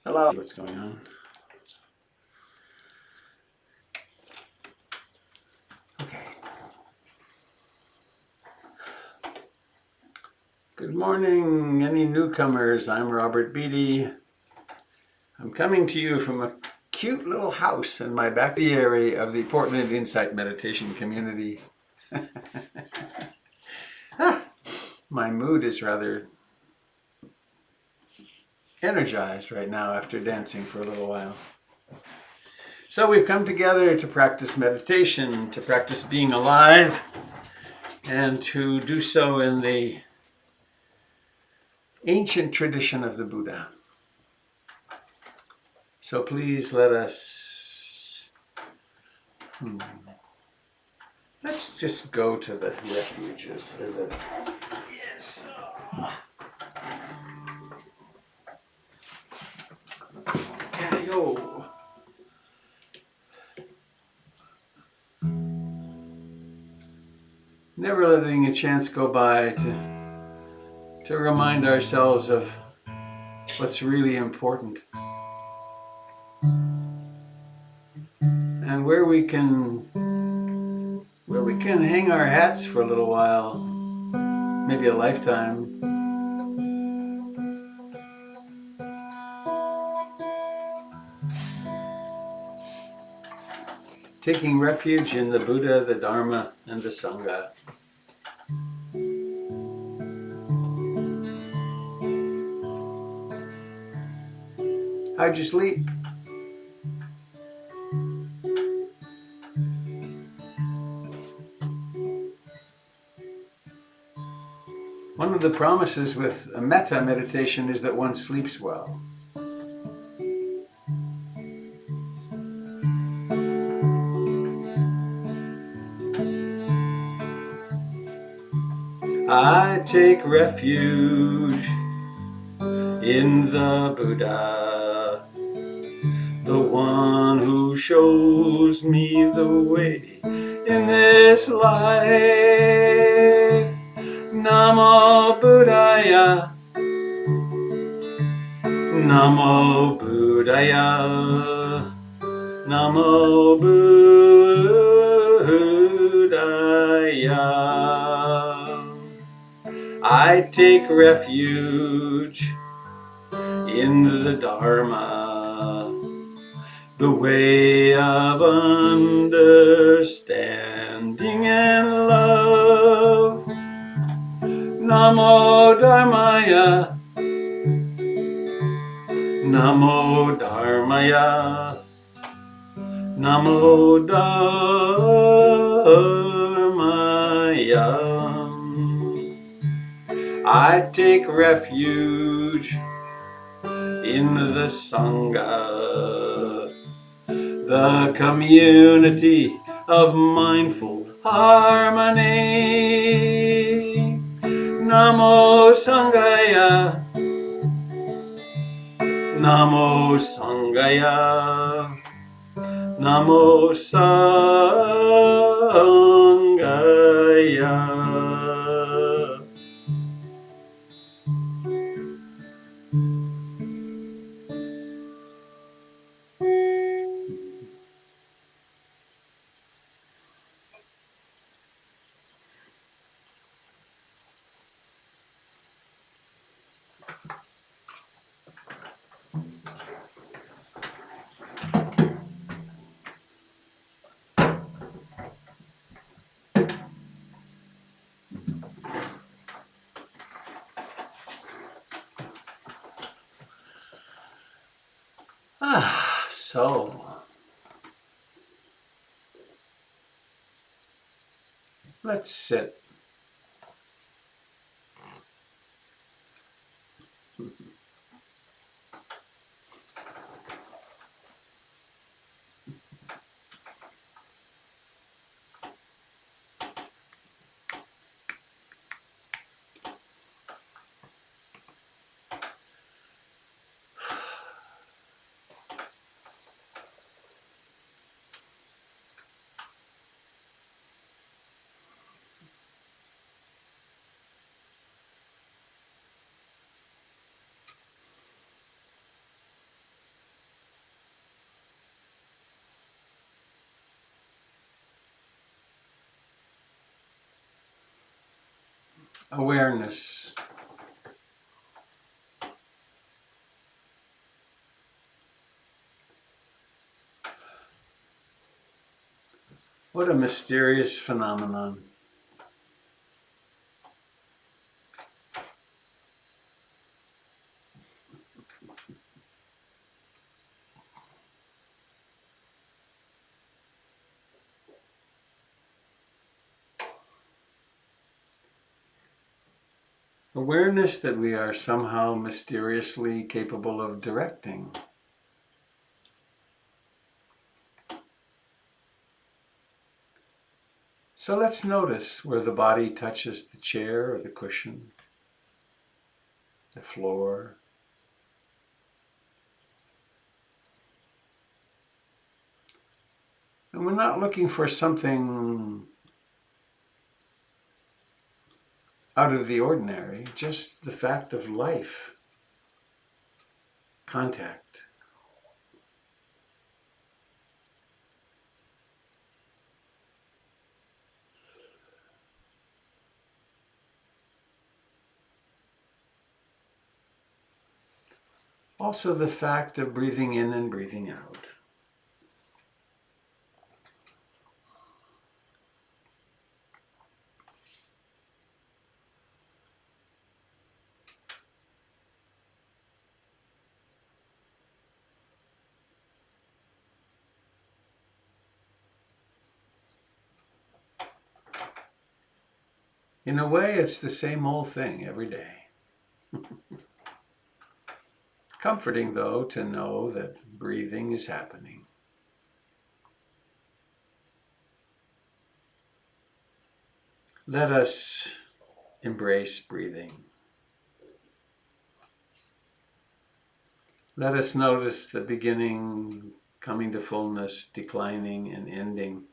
Hello. What's going on? Okay. Good morning, any newcomers. I'm Robert Beatty. I'm coming to you from a cute little house in my back area of the Portland Insight Meditation community. My mood is rather energized right now after dancing for a little while. So we've come together to practice meditation, to practice being alive, and to do so in the ancient tradition of the Buddha. So please let us, let's just go to the refuges. Yes. Yo. Never letting a chance go by to remind ourselves of what's really important. And where we can hang our hats for a little while, maybe a lifetime. Taking refuge in the Buddha, the Dharma, and the Sangha. How'd you sleep? One of the promises with a metta meditation is that one sleeps well. I take refuge in the Buddha, the one who shows me the way in this life. Namo Buddhaya, Namo Buddhaya, Namo Buddhaya. I take refuge in the Dharma, the way of understanding and love. Namo Dharmaya, Namo Dharmaya, Namo Dharmaya. I take refuge in the Sangha, the community of mindful harmony. Namo Sangaya, Namo Sangaya, Namo Sangaya. So let's sit. awareness. What a mysterious phenomenon. Awareness that we are somehow mysteriously capable of directing. So let's notice where the body touches the chair or the cushion, the floor. And we're not looking for something out of the ordinary, just the fact of life, contact. Also the fact of breathing in and breathing out. In a way, it's the same old thing every day. Comforting, though, to know that breathing is happening. Let us embrace breathing. Let us notice the beginning, coming to fullness, declining, and ending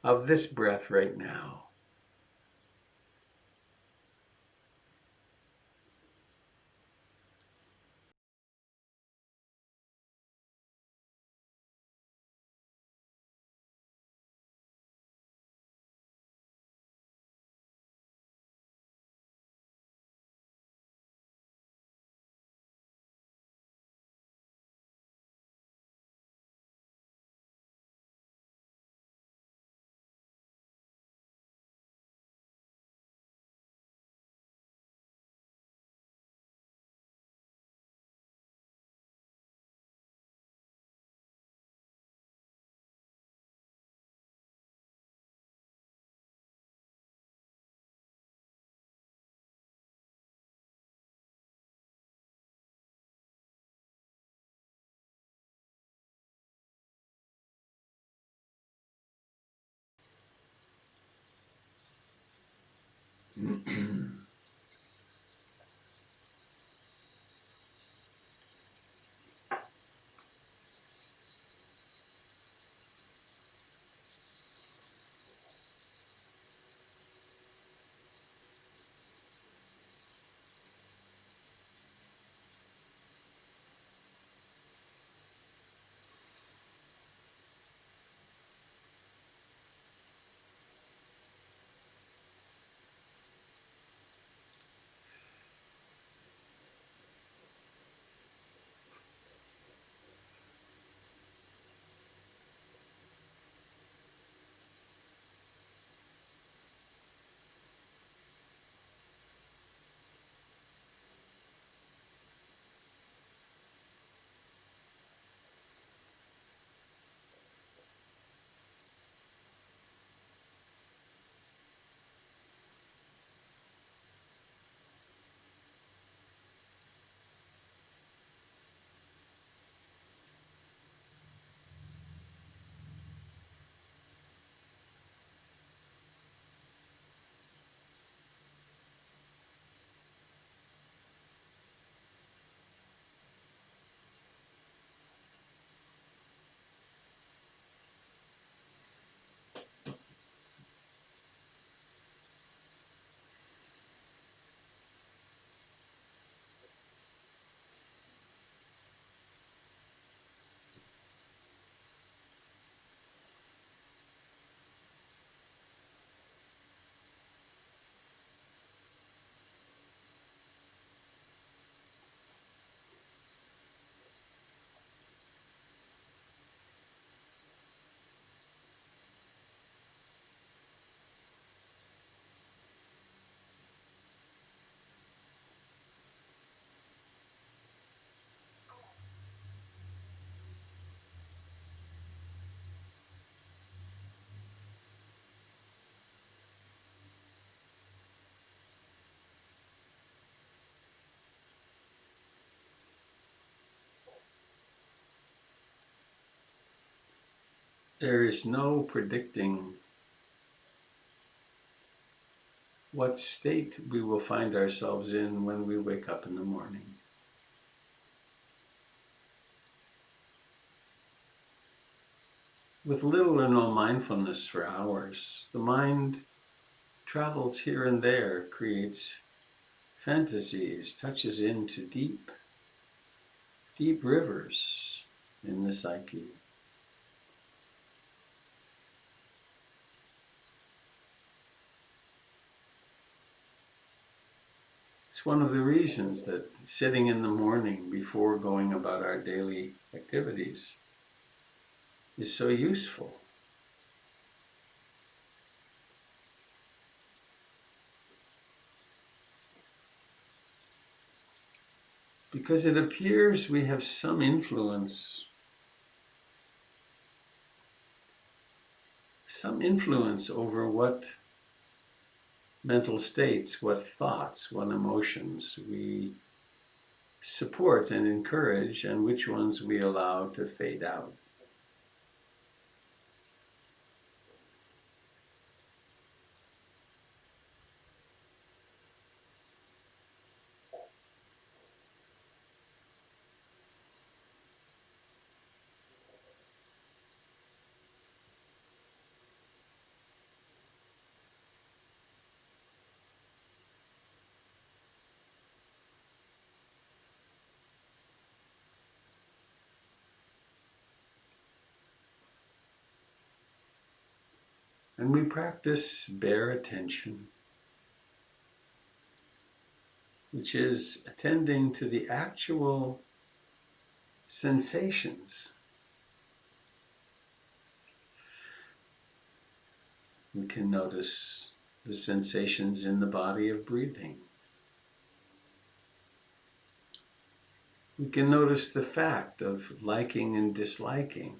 of this breath right now. there is no predicting what state we will find ourselves in when we wake up in the morning. With little or no mindfulness for hours, the mind travels here and there, creates fantasies, touches into deep, deep rivers in the psyche. It's one of the reasons that sitting in the morning before going about our daily activities is so useful. Because it appears we have some influence over what mental states, what thoughts, what emotions we support and encourage, and which ones we allow to fade out. And we practice bare attention, which is attending to the actual sensations. We can notice the sensations in the body of breathing. We can notice the fact of liking and disliking.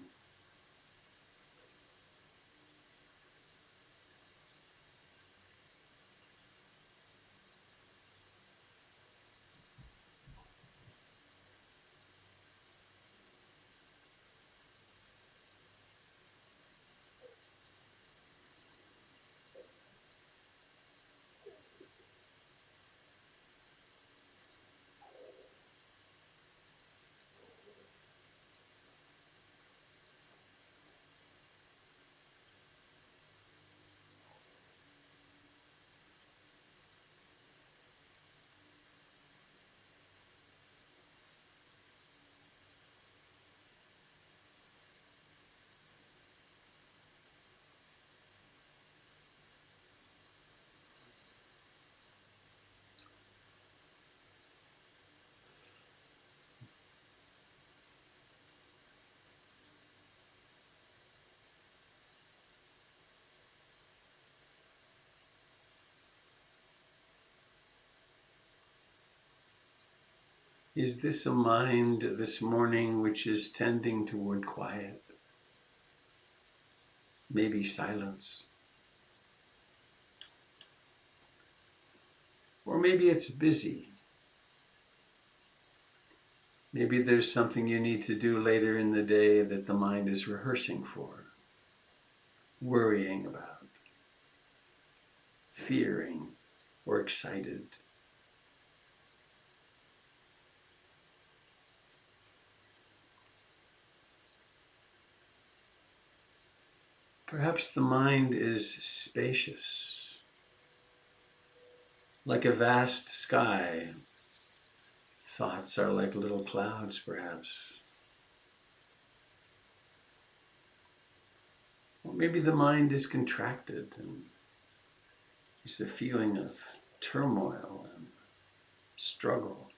Is this a mind this morning which is tending toward quiet? Maybe silence. Or maybe it's busy. Maybe there's something you need to do later in the day that the mind is rehearsing for, worrying about, fearing, or excited. Perhaps the mind is spacious, like a vast sky. Thoughts are like little clouds, perhaps. Or maybe the mind is contracted and it's a feeling of turmoil and struggle.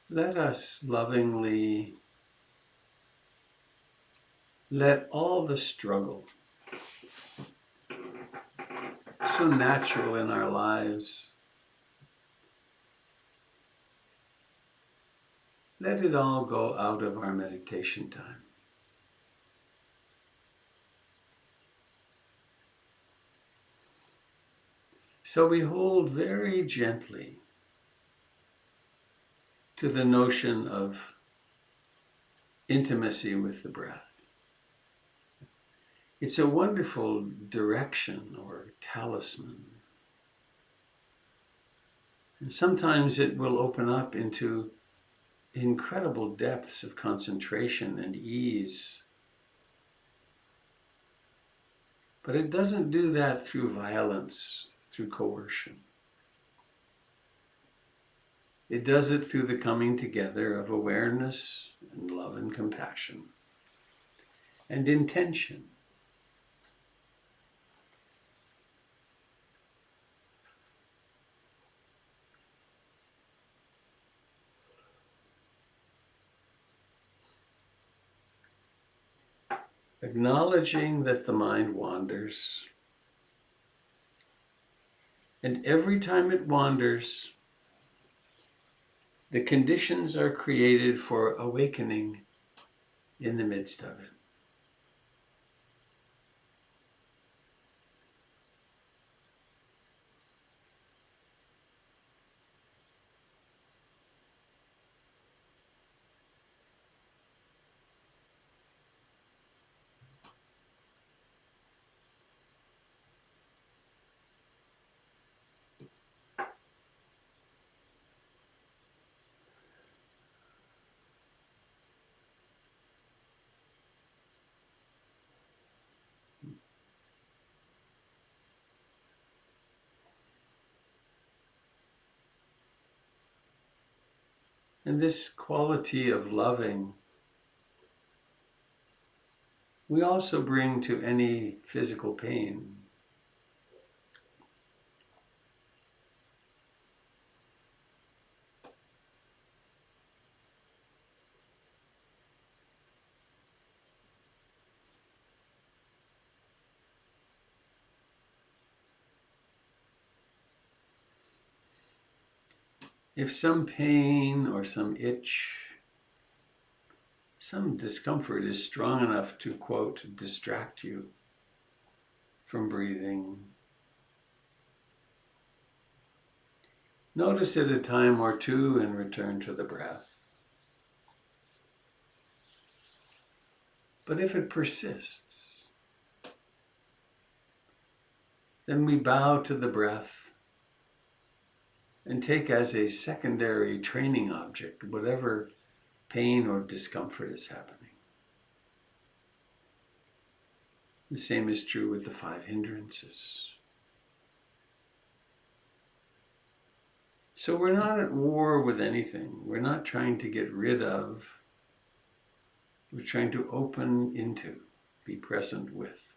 let us lovingly let all the struggle, so natural in our lives, let it all go out of our meditation time. So we hold very gently to the notion of intimacy with the breath. It's a wonderful direction or talisman. And sometimes it will open up into incredible depths of concentration and ease. But it doesn't do that through violence, through coercion. It does it through the coming together of awareness and love and compassion and intention. Acknowledging that the mind wanders. And every time it wanders, the conditions are created for awakening in the midst of it. And this quality of loving we also bring to any physical pain. If some pain or some itch, some discomfort is strong enough to, quote, distract you from breathing, notice it a time or two and return to the breath. But if it persists, then we bow to the breath and take as a secondary training object whatever pain or discomfort is happening. The same is true with the 5 hindrances. So we're not at war with anything. We're not trying to get rid of. We're trying to open into, be present with.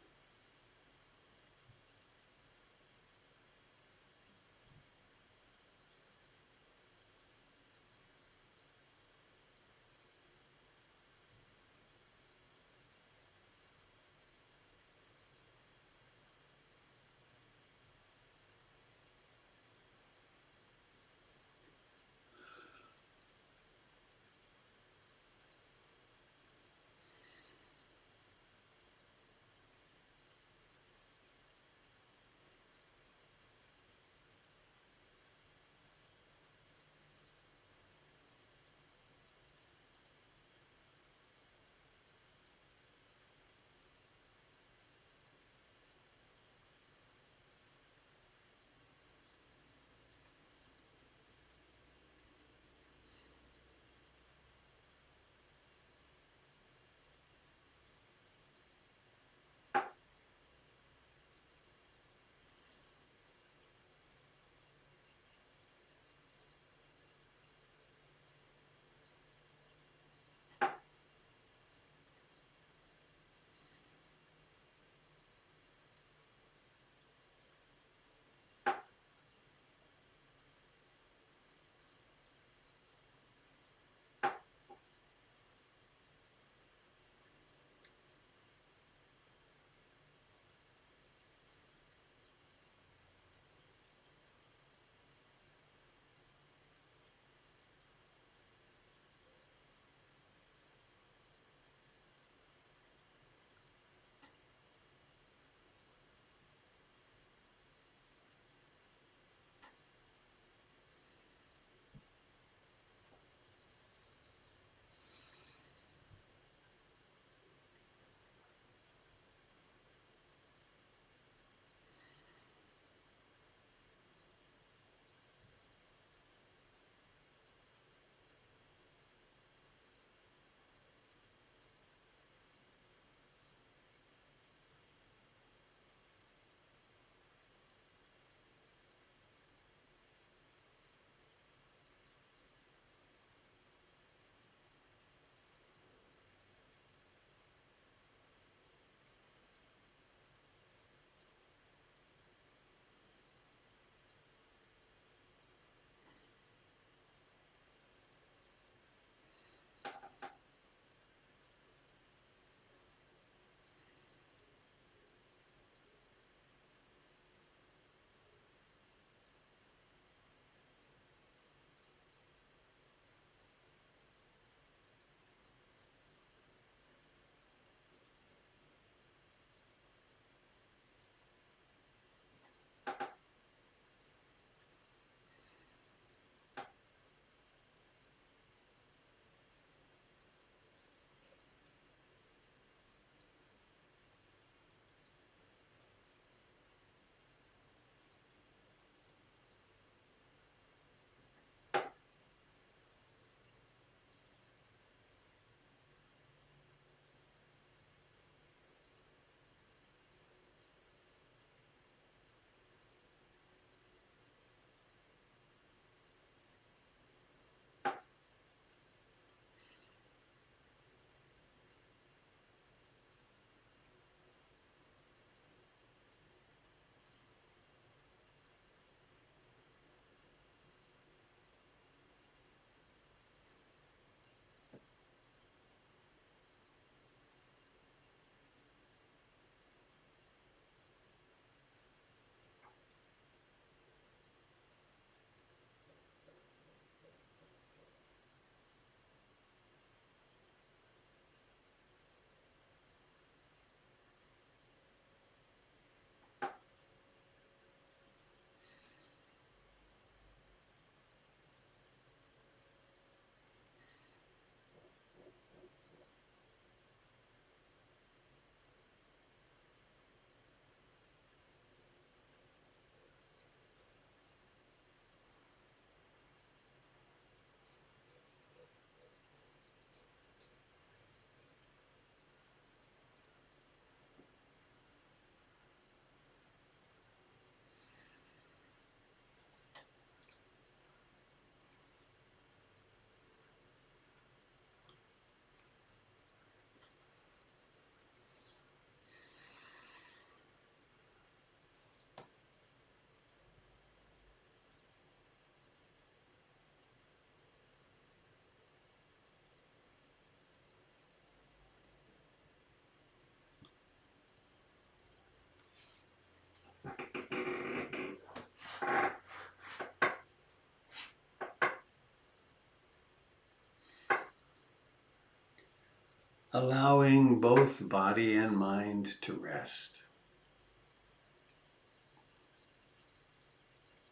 allowing both body and mind to rest,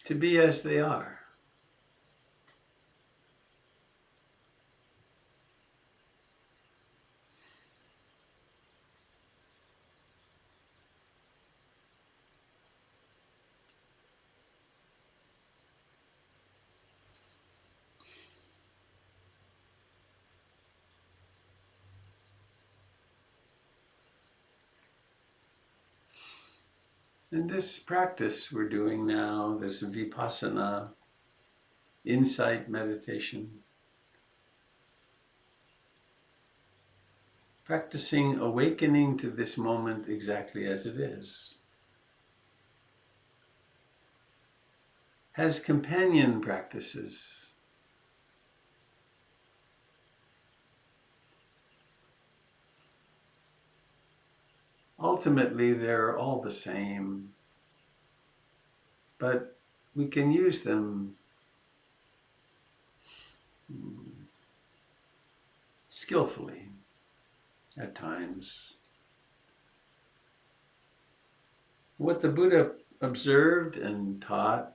to be as they are. And this practice we're doing now, this vipassana, insight meditation, practicing awakening to this moment exactly as it is, has companion practices. Ultimately, they're all the same, but we can use them skillfully at times. What the Buddha observed and taught,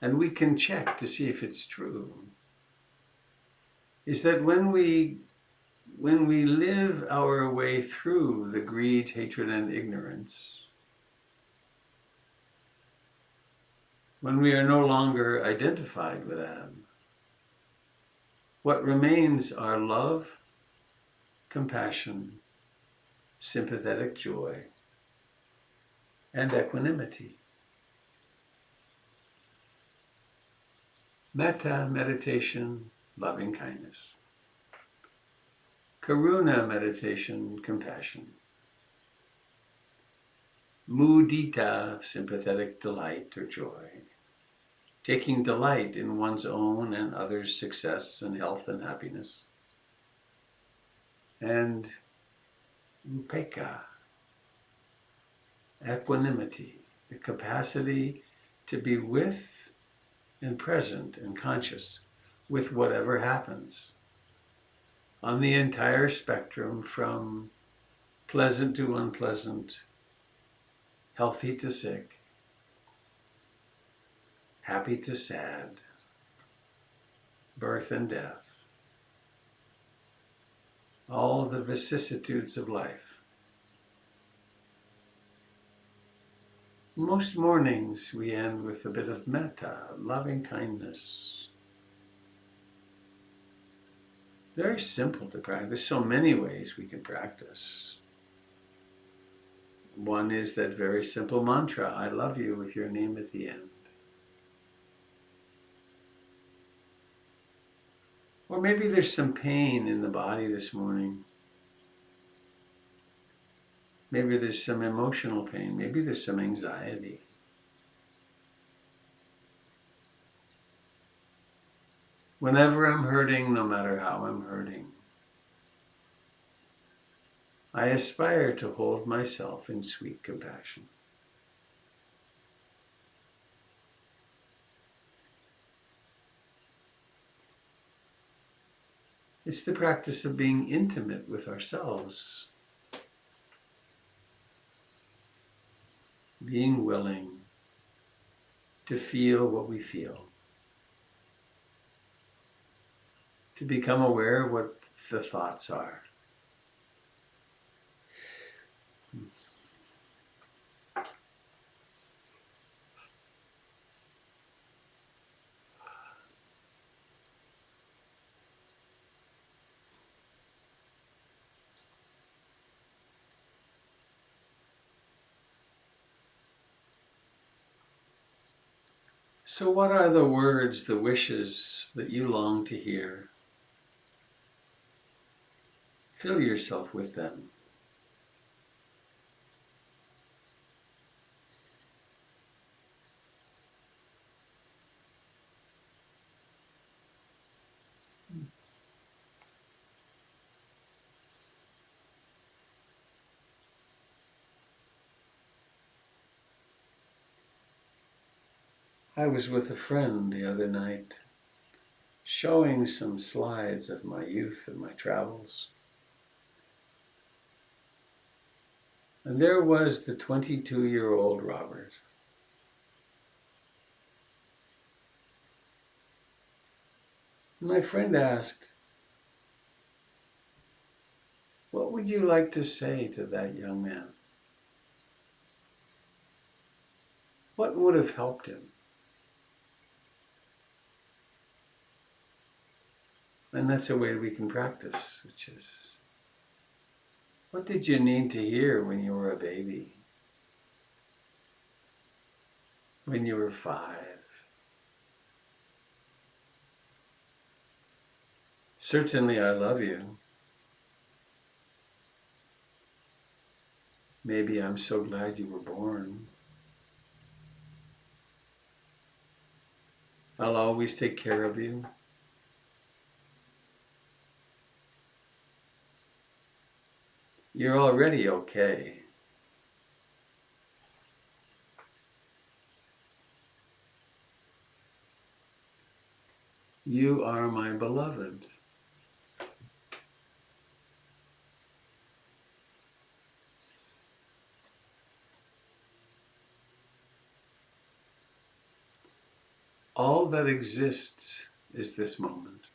and we can check to see if it's true, is that when we live our way through the greed, hatred, and ignorance, when we are no longer identified with them, what remains are love, compassion, sympathetic joy, and equanimity. Metta meditation, loving kindness. Karuna meditation, compassion. Mudita, sympathetic delight or joy. Taking delight in one's own and others' success and health and happiness. And upekkha, equanimity, the capacity to be with and present and conscious with whatever happens on the entire spectrum, from pleasant to unpleasant, healthy to sick, happy to sad, birth and death, all the vicissitudes of life. Most mornings we end with a bit of metta, loving kindness. Very simple to practice. There's so many ways we can practice. One is that very simple mantra, I love you, with your name at the end. Or maybe there's some pain in the body this morning. Maybe there's some emotional pain. Maybe there's some anxiety. Whenever I'm hurting, no matter how I'm hurting, I aspire to hold myself in sweet compassion. It's the practice of being intimate with ourselves, being willing to feel what we feel, to become aware of what the thoughts are. So what are the words, the wishes that you long to hear? Fill yourself with them. I was with a friend the other night, showing some slides of my youth and my travels. And there was the 22-year-old Robert. My friend asked, "What would you like to say to that young man? What would have helped him?" And that's a way we can practice, which is, what did you need to hear when you were a baby? When you were 5? Certainly, I love you. Maybe I'm so glad you were born. I'll always take care of you. You're already okay. You are my beloved. All that exists is this moment.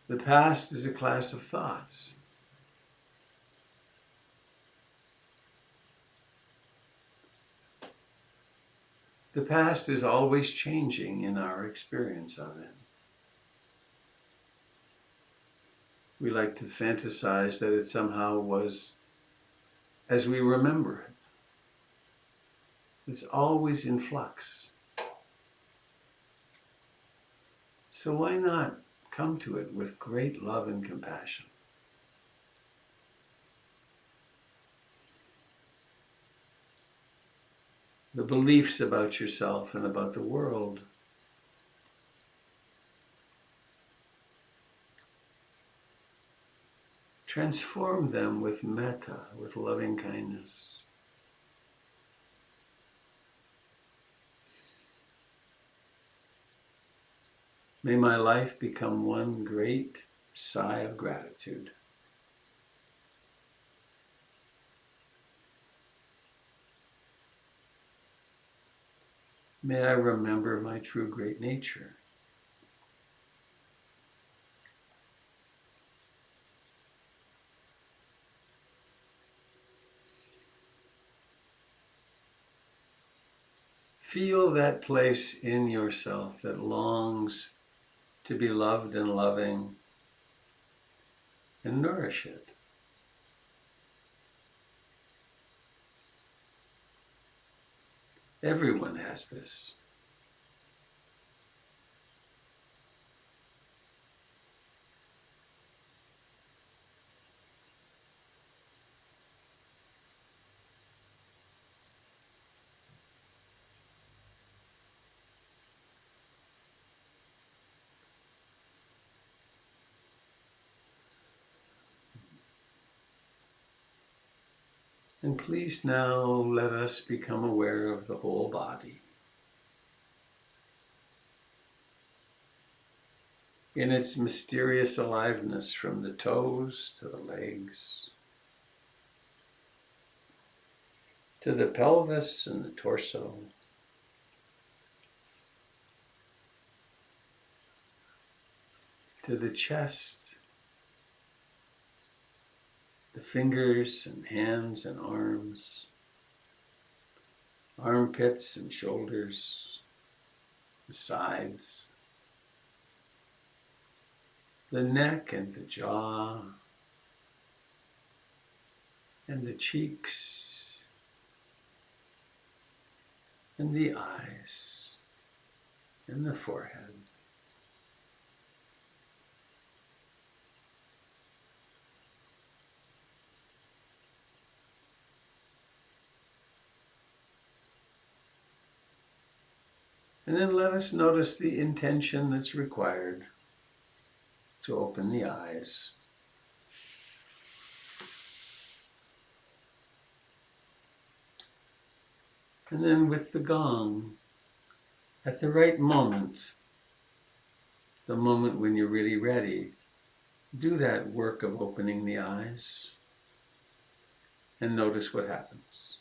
The past is a class of thoughts. The past is always changing in our experience of it. We like to fantasize that it somehow was as we remember it. It's always in flux. So why not come to it with great love and compassion? The beliefs about yourself and about the world, transform them with metta, with loving kindness. May my life become one great sigh of gratitude. May I remember my true great nature. Feel that place in yourself that longs to be loved and loving, and nourish it. Everyone has this. And please now let us become aware of the whole body in its mysterious aliveness, from the toes to the legs, to the pelvis and the torso, to the chest, the fingers and hands and arms, armpits and shoulders, the sides, the neck and the jaw, and the cheeks, and the eyes, and the forehead. And then let us notice the intention that's required to open the eyes. And then with the gong, at the right moment, the moment when you're really ready, do that work of opening the eyes and notice what happens.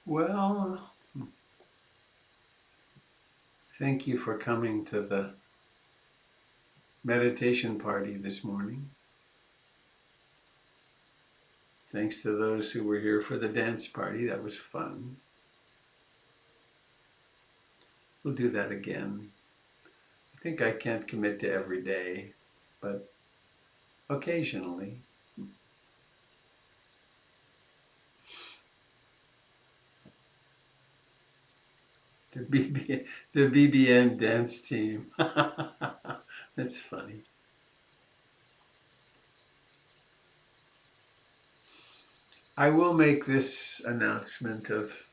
Well, thank you for coming to the meditation party this morning. Thanks to those who were here for the dance party. That was fun. We'll do that again. I think I can't commit to every day, but occasionally. The BBN dance team. That's funny. I will make this announcement of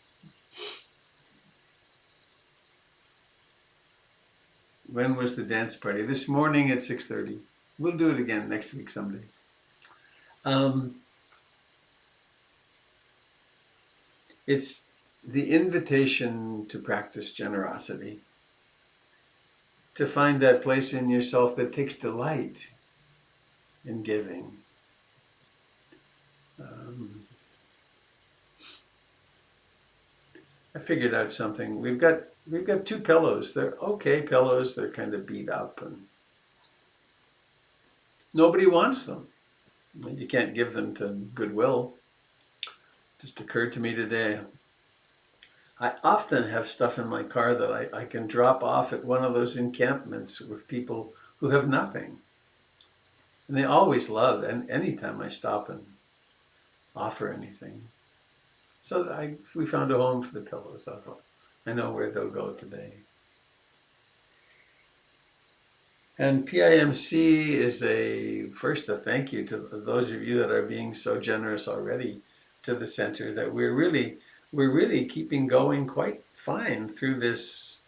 when was the dance party? This morning at 6:30. We'll do it again next week someday. It's the invitation to practice generosity, to find that place in yourself that takes delight in giving. I figured out something. We've got 2 pillows. They're okay pillows. They're kind of beat up, and nobody wants them. You can't give them to Goodwill. Just occurred to me today. I often have stuff in my car that I can drop off at one of those encampments with people who have nothing. And they always love, and anytime I stop and offer anything. So we found a home for the pillows. I thought, I know where they'll go today. And PIMC is first a thank you to those of you that are being so generous already to the center, that we're really keeping going quite fine through this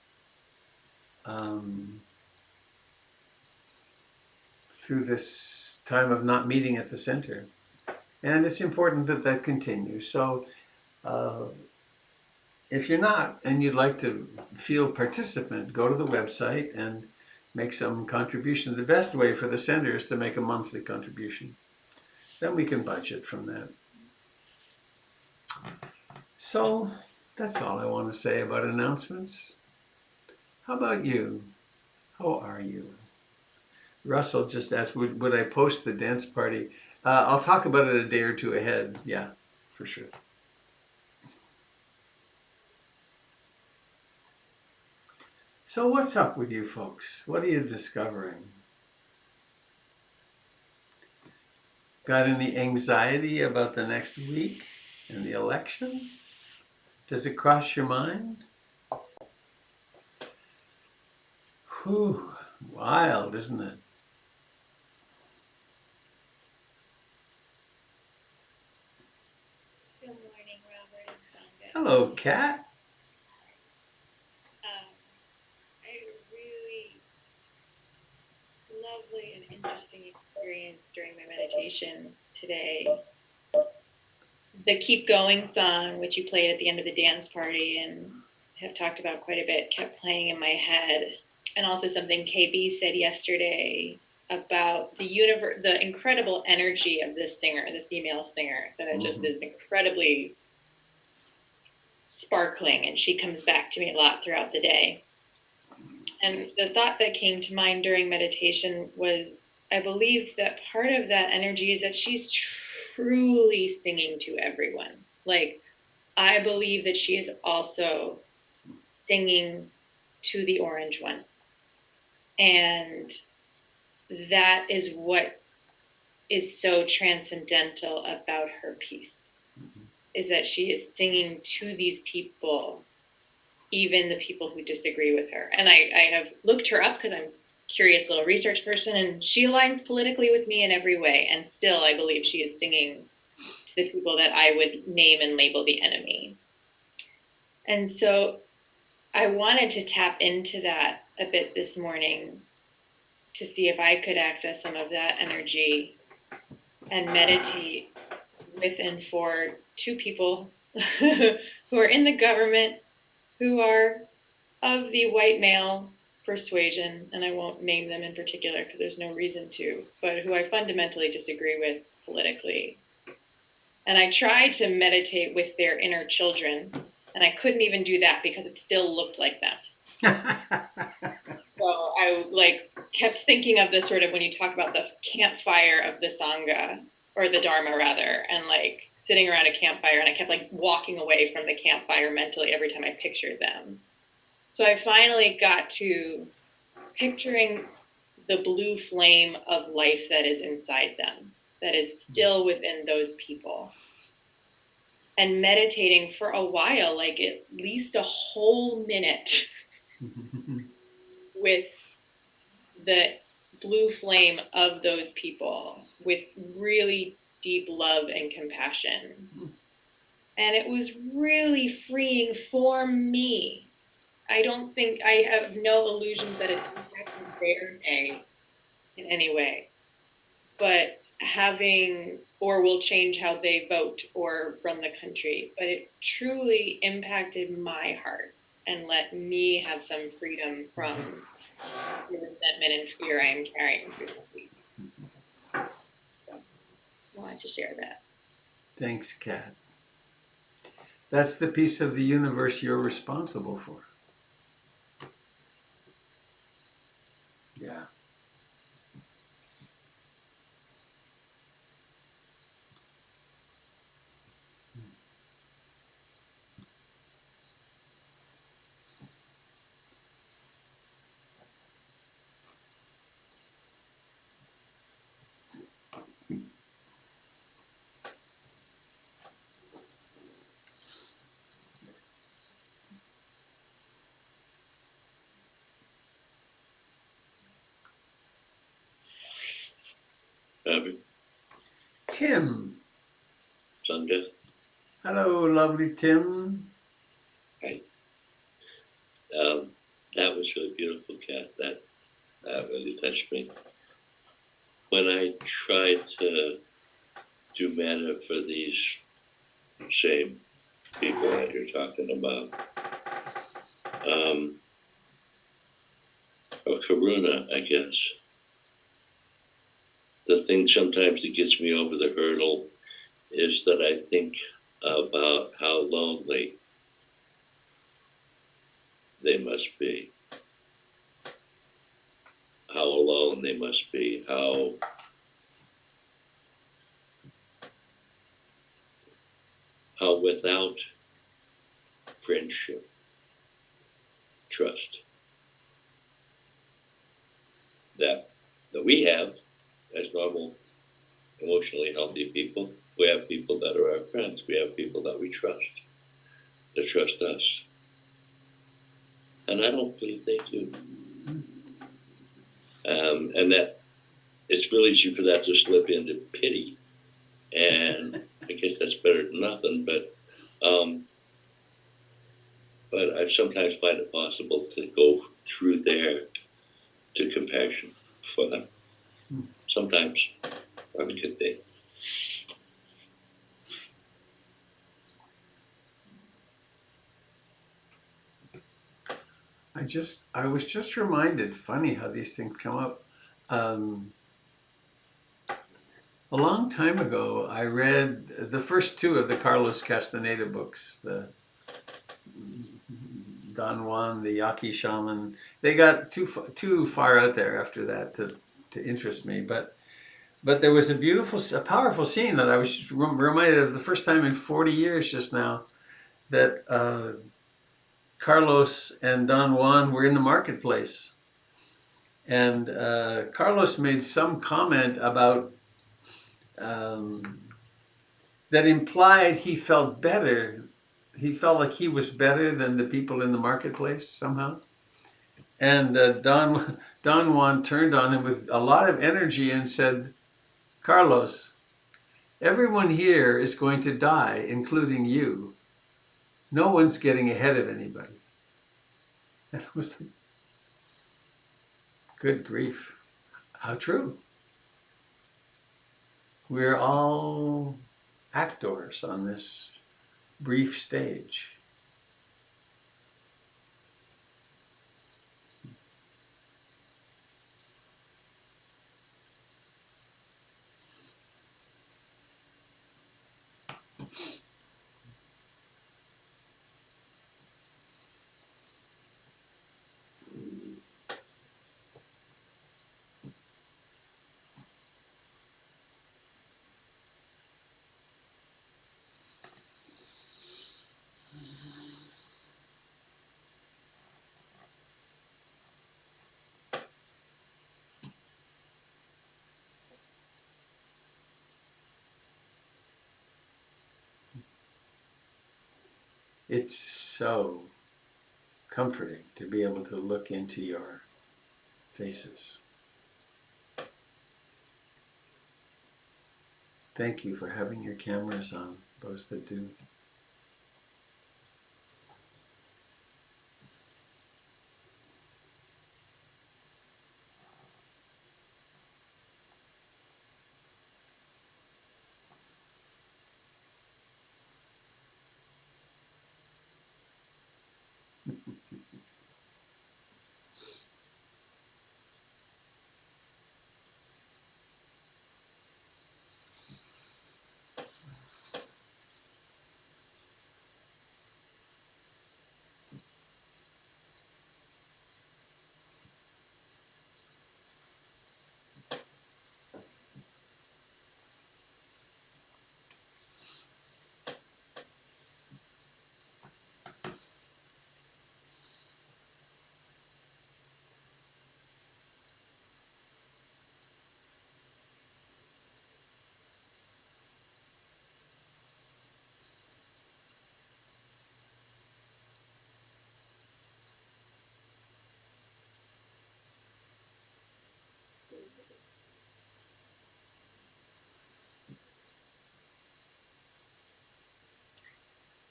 time of not meeting at the center. And it's important that that continues. So if you're not and you'd like to feel participant, go to the website and make some contribution. The best way for the center is to make a monthly contribution. Then we can budget from that. So that's all I want to say about announcements. How about you? How are you? Russell just asked, would I post the dance party? I'll talk about it a day or two ahead. Yeah, for sure. So what's up with you folks? What are you discovering? Got any anxiety about the next week and the election? Does it cross your mind? Whew, Wild, isn't it? Good morning, Robert and Sandra. Hello, Kat. I had a really lovely and interesting experience during my meditation today. The Keep Going song, which you played at the end of the dance party and have talked about quite a bit, kept playing in my head. And also something KB said yesterday about the incredible energy of this singer, the female singer, that it just is incredibly sparkling, and she comes back to me a lot throughout the day. And the thought that came to mind during meditation was, I believe that part of that energy is that she's truly singing to everyone. Like, I believe that she is also singing to the orange one. And that is what is so transcendental about her piece, is that she is singing to these people, even the people who disagree with her. And I have looked her up because I'm a curious little research person, and she aligns politically with me in every way. And still, I believe she is singing to the people that I would name and label the enemy. And so I wanted to tap into that a bit this morning to see if I could access some of that energy and meditate with and for two people who are in the government, who are of the white male persuasion, and I won't name them in particular because there's no reason to, but who I fundamentally disagree with politically. And I tried to meditate with their inner children, and I couldn't even do that because it still looked like them. So I kept thinking of this sort of, when you talk about the campfire of the Sangha, or the Dharma rather, and sitting around a campfire, and I kept walking away from the campfire mentally every time I pictured them. So I finally got to picturing the blue flame of life that is inside them, that is still within those people, and meditating for a while, like at least a whole minute, with the blue flame of those people with really deep love and compassion. And it was really freeing for me. I don't think, I have no illusions that it impacted their day in any way, but having, or will change how they vote or run the country, but it truly impacted my heart and let me have some freedom from the resentment and fear I am carrying through this week. So I wanted to share that. Thanks, Kat. That's the piece of the universe you're responsible for. Yeah. Tim. Sandra. Hello, lovely Tim. Hi. That was really beautiful, Kat. That really touched me. When I tried to do metta for these same people that you're talking about, or karuna, I guess, the thing sometimes that gets me over the hurdle is that I think about how lonely they must be, how alone they must be, how without friendship, trust that we have as normal, emotionally healthy people. We have people that are our friends. We have people that we trust, that trust us. And I don't believe they do. And that it's real easy for that to slip into pity. And I guess that's better than nothing, but I sometimes find it possible to go through there to compassion for them. Sometimes on a good day. I was just reminded, funny how these things come up. A long time ago, I read the first two of the Carlos Castaneda books, the Don Juan, the Yaqui Shaman. They got too far out there after that to interest me. But there was a powerful scene that I was reminded of the first time in 40 years just now, that Carlos and Don Juan were in the marketplace. And Carlos made some comment about that implied he felt better. He felt like he was better than the people in the marketplace somehow. And Don Juan turned on him with a lot of energy and said, "Carlos, everyone here is going to die, including you. No one's getting ahead of anybody." And it was like, good grief. How true. We're all actors on this brief stage. It's so comforting to be able to look into your faces. Thank you for having your cameras on, those that do.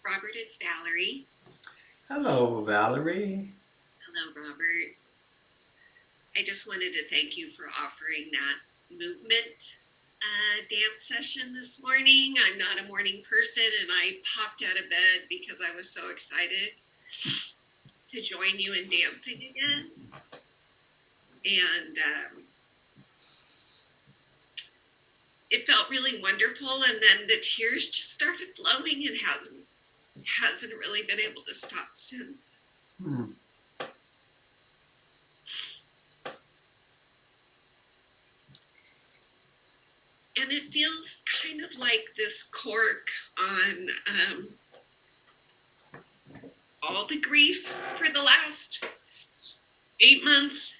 Robert, it's Valerie. Hello, Valerie. Hello, Robert. I just wanted to thank you for offering that movement dance session this morning. I'm not a morning person, and I popped out of bed because I was so excited to join you in dancing again. And it felt really wonderful, and then the tears just started flowing and hasn't really been able to stop since. And it feels kind of like this cork on all the grief for the last 8 months.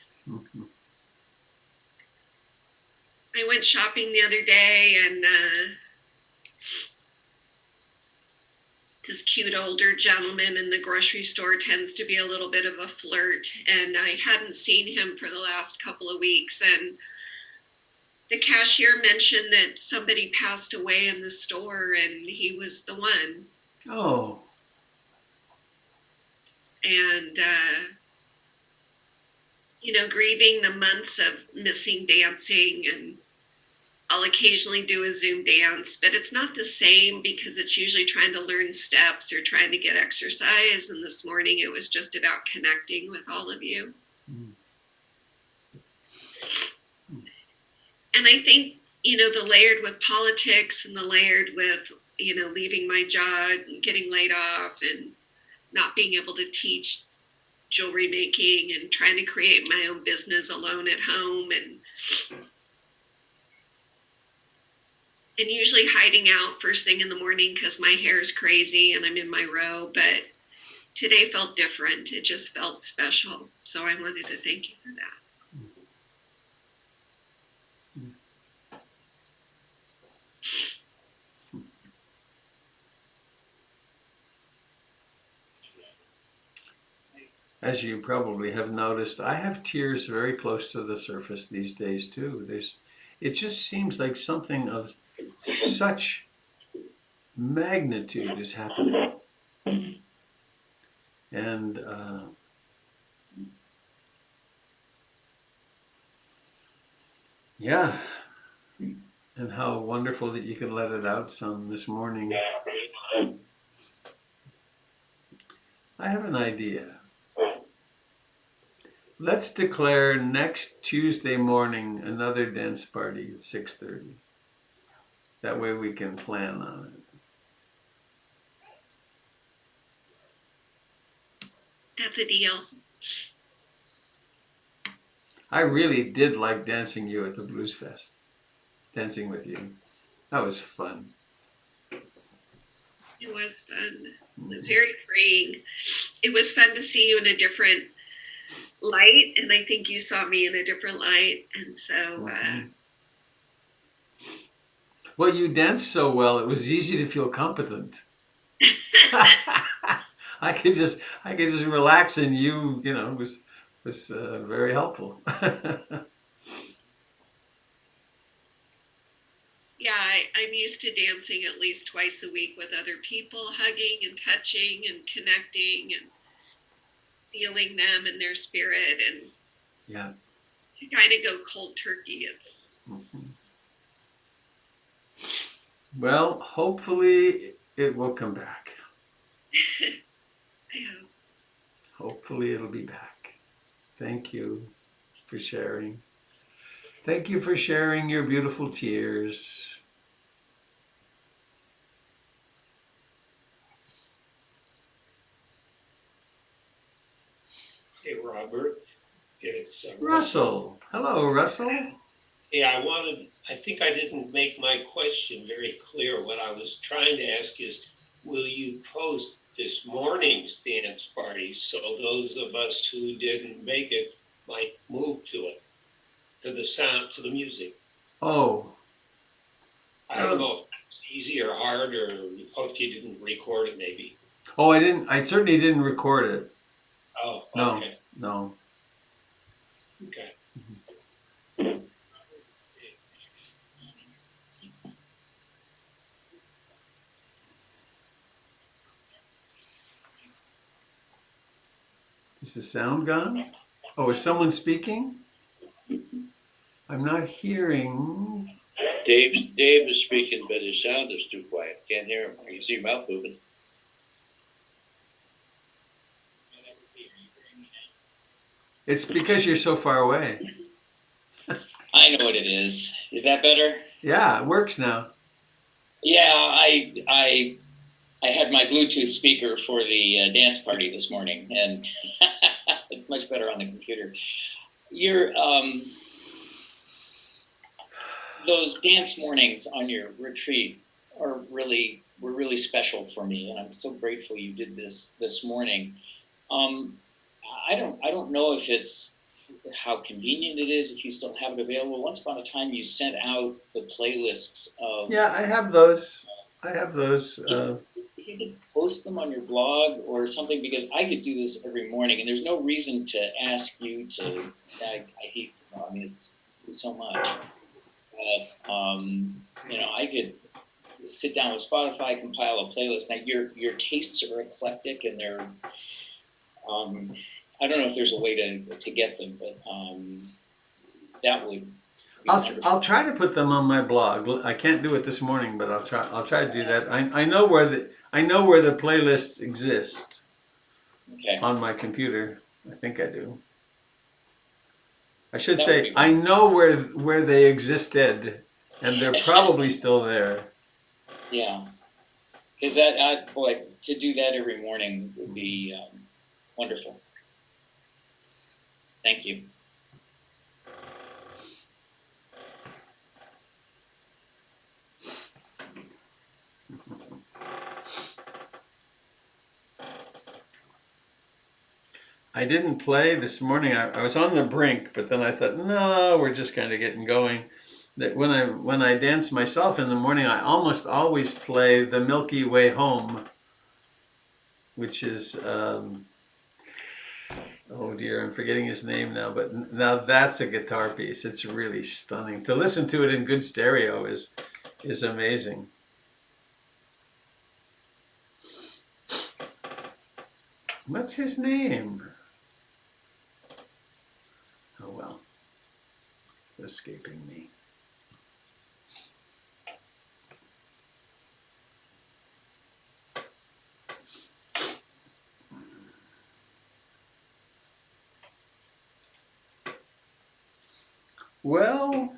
I went shopping the other day, and this cute older gentleman in the grocery store tends to be a little bit of a flirt, and I hadn't seen him for the last couple of weeks, and the cashier mentioned that somebody passed away in the store and he was the one. Oh, And grieving the months of missing dancing, and I'll occasionally do a Zoom dance, but it's not the same because it's usually trying to learn steps or trying to get exercise. And this morning it was just about connecting with all of you. Mm. And I think, the layered with politics and the layered with, leaving my job and getting laid off and not being able to teach jewelry making and trying to create my own business alone at home and usually hiding out first thing in the morning because my hair is crazy and I'm in my row. But today felt different. It just felt special. So I wanted to thank you for that. As you probably have noticed, I have tears very close to the surface these days too. It just seems like something of such magnitude is happening. And yeah, and how wonderful that you can let it out some this morning. I have an idea. Let's declare next Tuesday morning another dance party at 6:30. That way we can plan on it. That's a deal. I really did like dancing you at the Blues Fest. Dancing with you. That was fun. It was fun. It was very freeing. It was fun to see you in a different light, and I think you saw me in a different light. And so well, you danced so well, it was easy to feel competent. I could just relax, and you was very helpful. Yeah, I'm used to dancing at least twice a week with other people, hugging and touching and connecting and feeling them and their spirit. And Yeah. to kind of go cold turkey, it's... Well, hopefully it will come back. I hope. Hopefully it'll be back. Thank you for sharing. Thank you for sharing your beautiful tears. Hey, Robert. It's Russell. Hello, Russell. Yeah, I think I didn't make my question very clear. What I was trying to ask is, will you post this morning's dance party so those of us who didn't make it might move to it, to the sound, to the music? Oh. I don't know if it's easy or hard, or if you didn't record it, maybe. Oh, I certainly didn't record it. Oh, No. okay. No. Okay. Is the sound gone? Oh, is someone speaking? I'm not hearing. Dave is speaking, but his sound is too quiet. Can't hear him. I can see your mouth moving. It's because you're so far away. I know what it is. Is that better? Yeah, it works now. Yeah, I had my Bluetooth speaker for the dance party this morning, and it's much better on the computer. Your those dance mornings on your retreat were really special for me, and I'm so grateful you did this morning. I don't know if it's how convenient it is if you still have it available. Once upon a time, you sent out the playlists of. Yeah, I have those. you could post them on your blog or something, because I could do this every morning, and there's no reason to ask you to. I hate. I mean, it's so much. But I could sit down with Spotify, compile a playlist. Now your tastes are eclectic, and they're. I don't know if there's a way to get them, but that would. I'll try to put them on my blog. I can't do it this morning, but I'll try to do that. I know where the playlists exist Okay. on my computer. I think I do. I should That would say be I know where they existed, and they're probably still there. Yeah, because that boy, to do that every morning would be wonderful. Thank you. I didn't play this morning. I was on the brink, but then I thought, no, we're just kind of getting going. That when I dance myself in the morning, I almost always play the Milky Way Home, which is oh dear, I'm forgetting his name now. But now that's a guitar piece. It's really stunning. To listen to it in good stereo is amazing. What's his name? Oh well, escaping me. Well,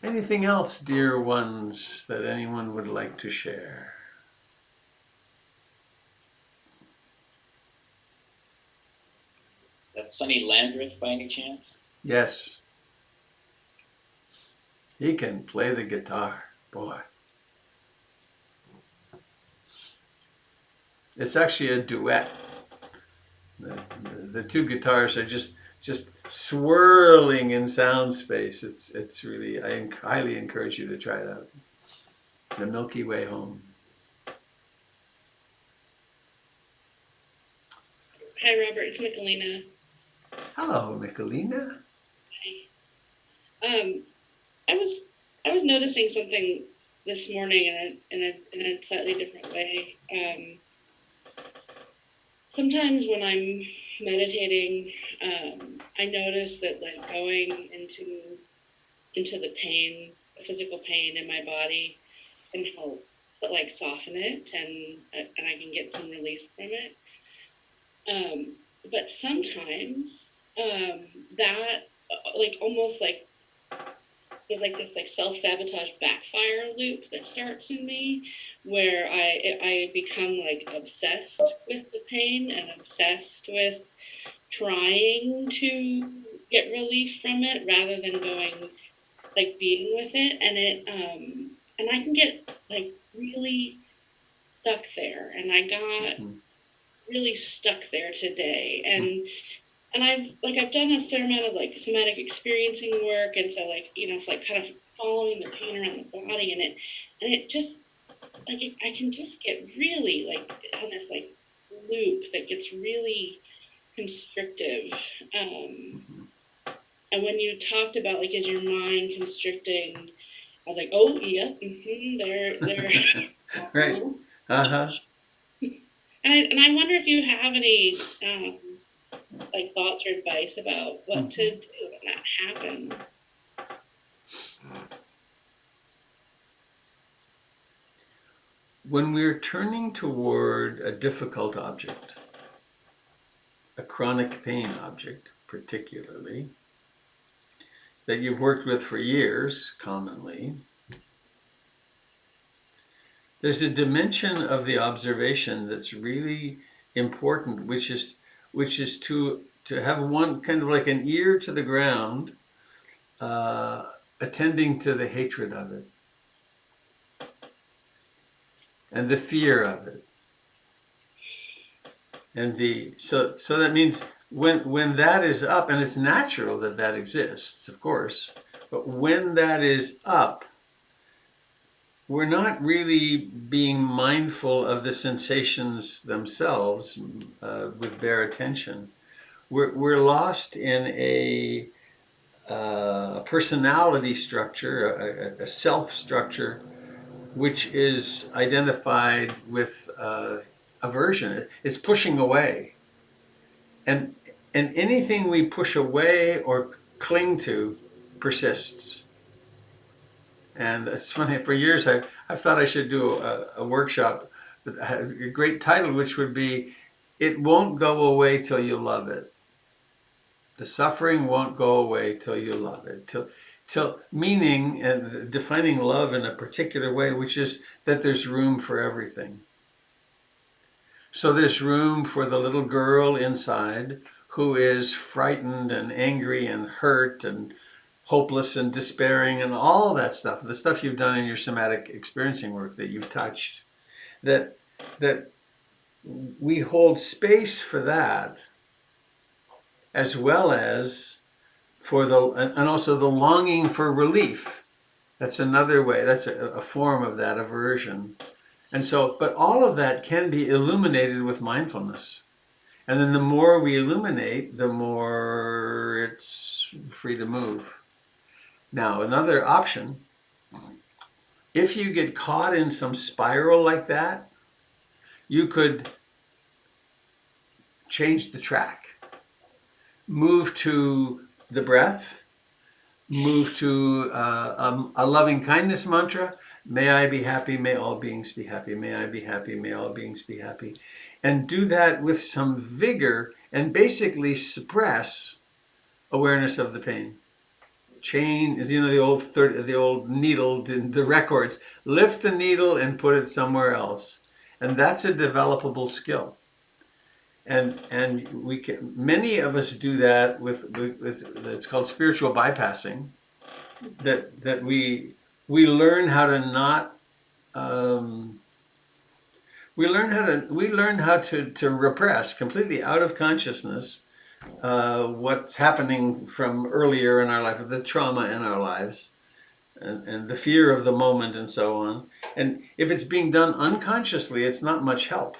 anything else, dear ones, that anyone would like to share? That's Sonny Landreth by any chance? Yes. He can play the guitar, boy. It's actually a duet. The two guitars are just swirling in sound space. It's really, I highly encourage you to try it out. The Milky Way Home. Hi, Robert. It's Michelina. Hello, Michelina. Hi. I was noticing something this morning in a slightly different way. Sometimes when I'm meditating, I notice that like going into the pain, the physical pain in my body, can help soften it and I can get some release from it. But sometimes that almost like there's this self-sabotage backfire loop that starts in me where I become obsessed with the pain and obsessed with trying to get relief from it rather than going being with it, and I can get really stuck there, and I got really stuck there today, and I've done a fair amount of somatic experiencing work, and so kind of following the pain around the body, and it just I can just get really on this loop that gets really constrictive. And when you talked about is your mind constricting, I was like, oh yeah, they're Right. Uh-huh. And I wonder if you have any thoughts or advice about what to do when that happens. When we're turning toward a difficult object, a chronic pain object particularly, that you've worked with for years, commonly, there's a dimension of the observation that's really important, which is to have one kind of like an ear to the ground, attending to the hatred of it and the fear of it, and so that means when that is up, and it's natural that exists, of course, but when that is up, we're not really being mindful of the sensations themselves with bare attention. We're lost in a personality structure, a self structure, which is identified with aversion. It's pushing away, and anything we push away or cling to persists. And it's funny, for years I've thought I should do a workshop that has a great title, which would be, "It won't go away till you love it." The suffering won't go away till you love it. Till meaning and defining love in a particular way, which is that there's room for everything. So there's room for the little girl inside who is frightened and angry and hurt and hopeless and despairing and all that stuff, the stuff you've done in your somatic experiencing work that you've touched, that we hold space for that, as well as for and also the longing for relief. That's another way, that's a form of that aversion. And so, but all of that can be illuminated with mindfulness. And then the more we illuminate, the more it's free to move. Now, another option, if you get caught in some spiral like that, you could change the track, move to the breath, move to a loving kindness mantra. May I be happy, may all beings be happy, may I be happy, may all beings be happy. And do that with some vigor and basically suppress awareness of the pain. Chain, the old needle, the records. Lift the needle and put it somewhere else, and that's a developable skill. And we can, many of us do that with it's called spiritual bypassing. That we learn how to not. We learn how to repress completely out of consciousness what's happening from earlier in our life, the trauma in our lives, and the fear of the moment and so on. And if it's being done unconsciously, it's not much help.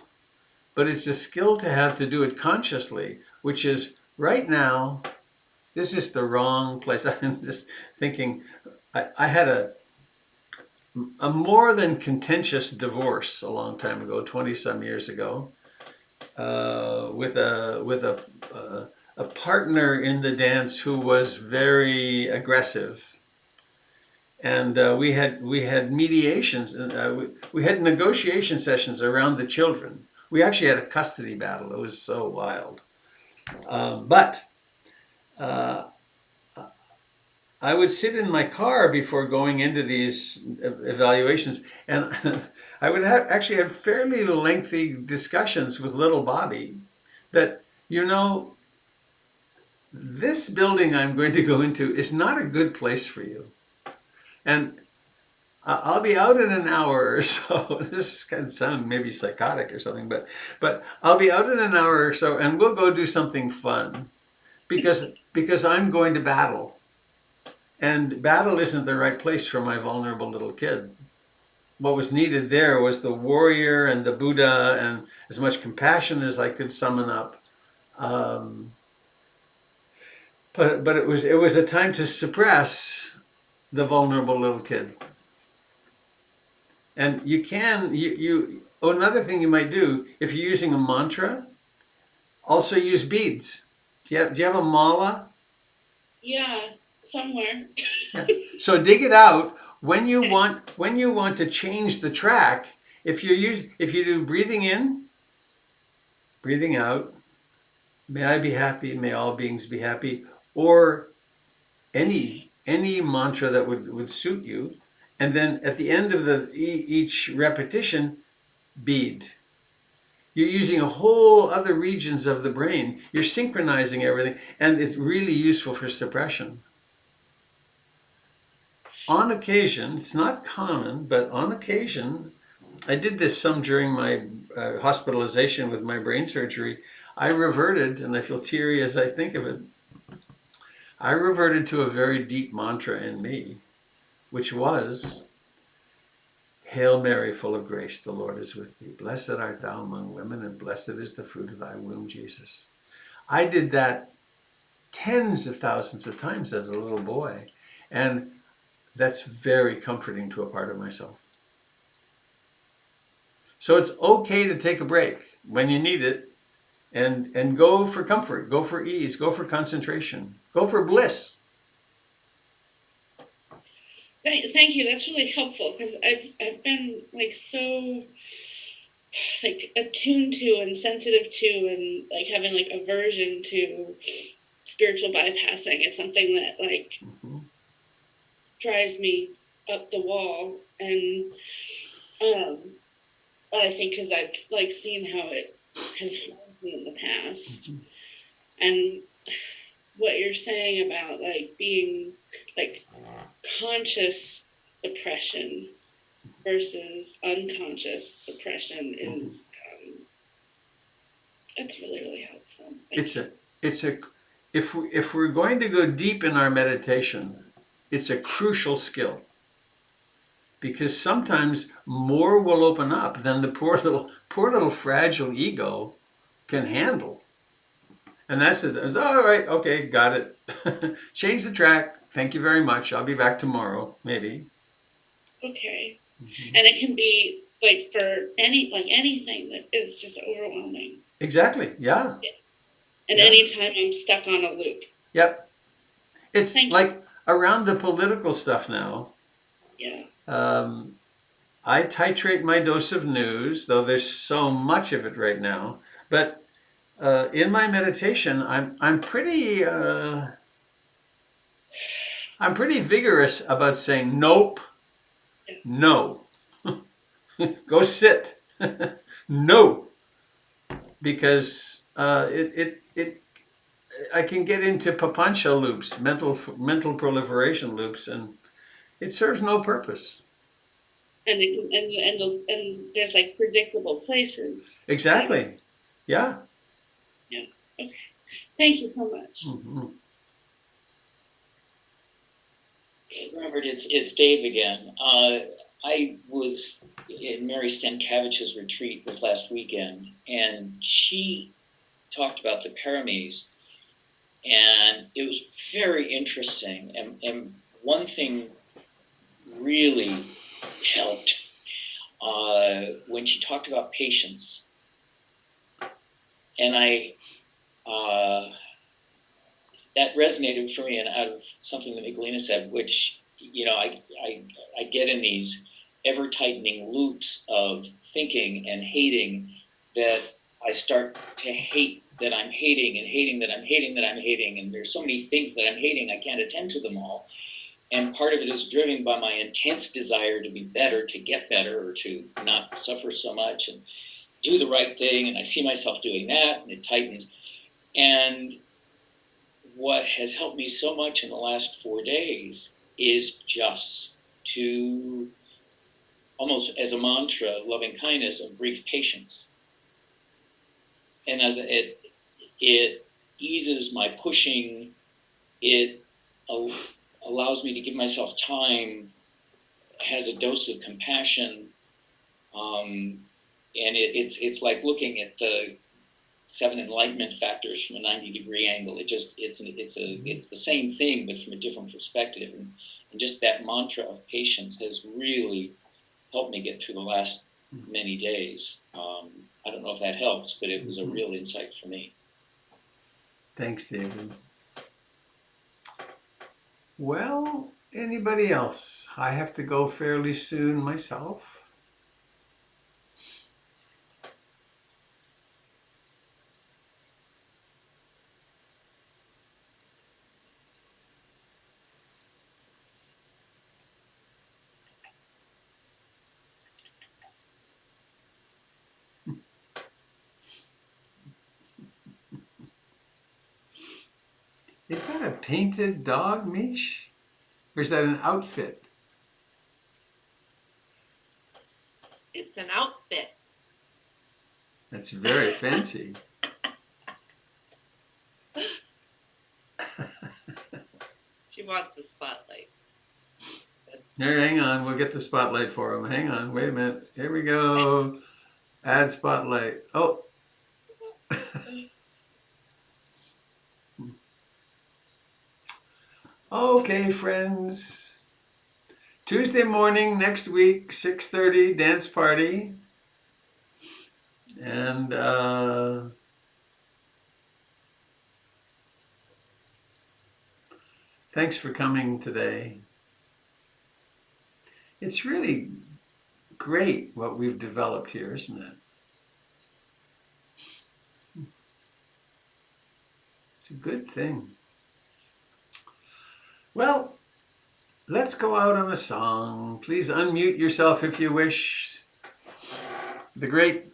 But it's a skill to have to do it consciously, which is right now, this is the wrong place. I'm just thinking, I had a more than contentious divorce a long time ago, 20 some years ago, with a partner in the dance who was very aggressive, and we had mediations, and we had negotiation sessions around the children. We actually had a custody battle. It was so wild, but I would sit in my car before going into these evaluations, and I would actually have fairly lengthy discussions with little Bobby that, this building I'm going to go into is not a good place for you. And I'll be out in an hour or so. This kind of sound maybe psychotic or something, but I'll be out in an hour or so, and we'll go do something fun, because I'm going to battle. And battle isn't the right place for my vulnerable little kid. What was needed there was the warrior and the Buddha and as much compassion as I could summon up. But it was a time to suppress the vulnerable little kid. And another thing you might do, if you're using a mantra, also use beads. Do you have a mala? Yeah, somewhere. Yeah. So dig it out when you want to change the track. If you do breathing in, breathing out, may I be happy, may all beings be happy, or any mantra that would suit you, and then at the end of each repetition, bead. You're using a whole other regions of the brain. You're synchronizing everything, and it's really useful for suppression. On occasion, it's not common, but on occasion, I did this some during my hospitalization with my brain surgery. I reverted, and I feel teary as I think of it, I reverted to a very deep mantra in me, which was, Hail Mary, full of grace, the Lord is with thee. Blessed art thou among women, and blessed is the fruit of thy womb, Jesus. I did that tens of thousands of times as a little boy. And that's very comforting to a part of myself. So it's okay to take a break when you need it and go for comfort, go for ease, go for concentration, go for bliss. Thank you. That's really helpful because I've been like so like attuned to and sensitive to and like having like aversion to spiritual bypassing. It's something that like drives me up the wall, and I think because I've like seen how it has harmed me in the past, and what you're saying about like being like conscious suppression versus unconscious suppression is that's really, really helpful. If we're going to go deep in our meditation, it's a crucial skill, because sometimes more will open up than the poor little fragile ego can handle. And that's it. It's all right. Okay, got it. Change the track. Thank you very much. I'll be back tomorrow, maybe. Okay. And it can be like for anything that is just overwhelming. Exactly. Yeah. And Yeah. anytime I'm stuck on a loop. Yep. It's Thank like around the political stuff now. Yeah. I titrate my dose of news, though there's so much of it right now. But in my meditation, I'm pretty vigorous about saying nope, no, go sit, no, because I can get into papancha loops, mental proliferation loops, and it serves no purpose. And it can, and there's like predictable places. Exactly. Yeah. Yeah. Okay. Thank you so much. Robert, it's Dave again. I was in Mary Stankovich's retreat this last weekend, and she talked about the paramis, and it was very interesting. And one thing really helped when she talked about patience, and that resonated for me, and out of something that Nicolina said, which I get in these ever tightening loops of thinking and hating, that I start to hate that I'm hating, and hating that I'm hating that I'm hating, and there's so many things that I'm hating I can't attend to them all. And part of it is driven by my intense desire to be better, to get better, or to not suffer so much and do the right thing. And I see myself doing that, and it tightens. And what has helped me so much in the last 4 days is just to, almost as a mantra, loving kindness and brief patience. And as it eases my pushing, it allows me to give myself time, has a dose of compassion, and it's like looking at the 7 enlightenment factors from a 90-degree angle. It's the same thing, but from a different perspective. And just that mantra of patience has really helped me get through the last many days. I don't know if that helps, but it was a real insight for me. Thanks, David. Well, anybody else? I have to go fairly soon myself. Is that a painted dog, Mish? Or is that an outfit? It's an outfit. That's very fancy. She wants the spotlight. Here, hang on. We'll get the spotlight for him. Hang on. Wait a minute. Here we go. Add spotlight. Oh. Okay, friends. Tuesday morning next week, 6:30, dance party. And thanks for coming today. It's really great what we've developed here, isn't it? It's a good thing. Well, let's go out on a song. Please unmute yourself if you wish. The great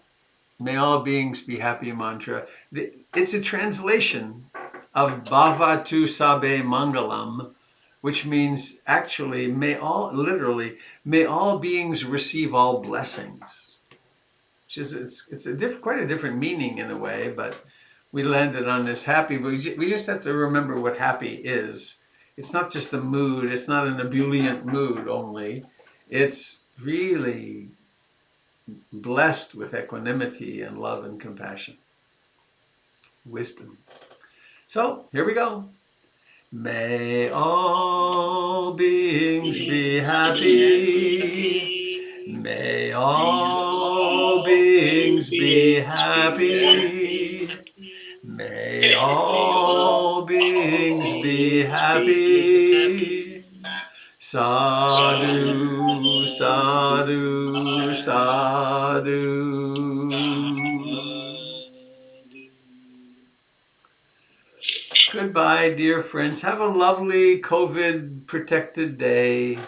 May All Beings Be Happy mantra. It's a translation of Bhavatu Sabe Mangalam, which means actually, may all beings receive all blessings. Which is, it's quite a different meaning in a way, but we landed on this happy. But we just have to remember what happy is. It's not just the mood. It's not an ebullient mood only. It's really blessed with equanimity and love and compassion. Wisdom. So, here we go. May all beings be happy. May all beings be happy. May all beings be happy. Sadhu, sadhu, sadhu. Goodbye, dear friends. Have a lovely COVID-protected day. Bye,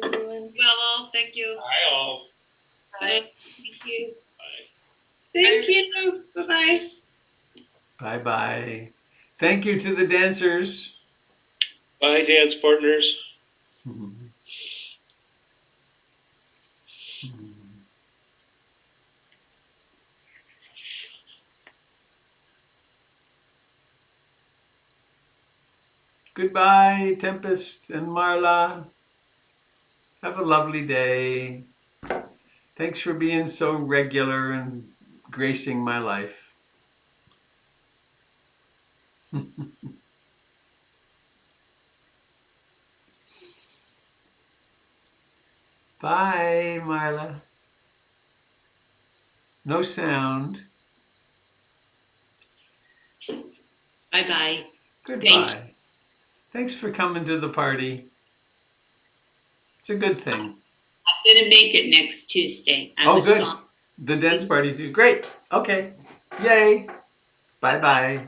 everyone. Well, thank you. Hi all. Bye. Thank you. Thank you. Bye-bye. Bye-bye. Thank you to the dancers. Bye, dance partners. Goodbye, Tempest and Marla. Have a lovely day. Thanks for being so regular and gracing my life. Bye, Marla. No sound. Bye-bye. Goodbye. Thanks for coming to the party. It's a good thing. I'm gonna make it next Tuesday. I was good. gone. The dance party too. Great. Okay. Yay. Bye-bye.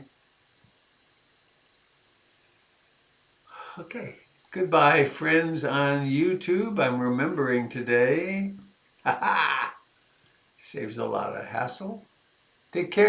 Okay. Goodbye, friends on YouTube. I'm remembering today. Ha ha. Saves a lot of hassle. Take care.